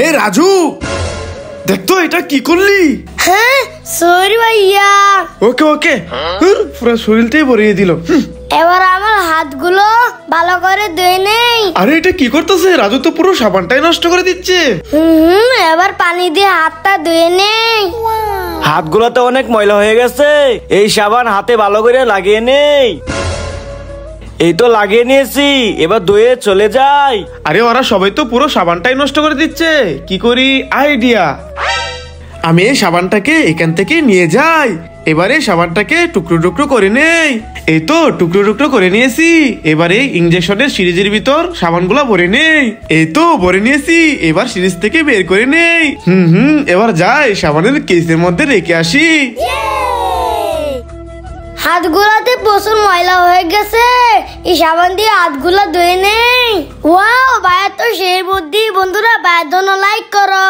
এ রাজু, দেখ তো এটা কি করলি? হ্যাঁ সরি ভাইয়া। ওকে ওকে, পুরো শরীরটাই ভরিয়ে দিল। এবার আমার হাতগুলো ভালো করে ধুয়ে নেই। আরে এটা কি করতেছে? রাজু তো পুরো সাবানটাই নষ্ট করে দিচ্ছে। এবার পানি দিয়ে হাতটা ধুয়ে নেই। হাতগুলো তো অনেক ময়লা হয়ে গেছে, এই সাবান হাতে ভালো করে লাগিয়ে নেই। এই তো লাগিয়ে নিয়েছি, এবার ধুয়ে চলে যাই। আরে ওরা সবাই তো পুরো সাবানটাই নষ্ট করে দিচ্ছে, কি করি? আইডিয়া, আমি এই সাবানটাকে এখান থেকে নিয়ে যাই। এবারে সাবানটাকে টুকরো টুকরো করে নেই। এই তো টুকরো টুকরো করে নিয়েছি। এবারে ইঞ্জেকশনের সিরিজের ভিতর সাবানগুলো ভরে নেই। এই তো ভরে নিয়েছি, এবার সিরিজ থেকে বের করে নেই। এবার যাই সাবানের কেসের মধ্যে রেখে আসি। হাতগুলাতে প্রচুর ময়লা হয়ে গেছে, এই সাবান দিয়ে হাতগুলা ধুয়ে নেই। ওয়াও, ভাইয়া তো সেই বুদ্ধি। বন্ধুরা, ভাইয়ের জন্য লাইক করো।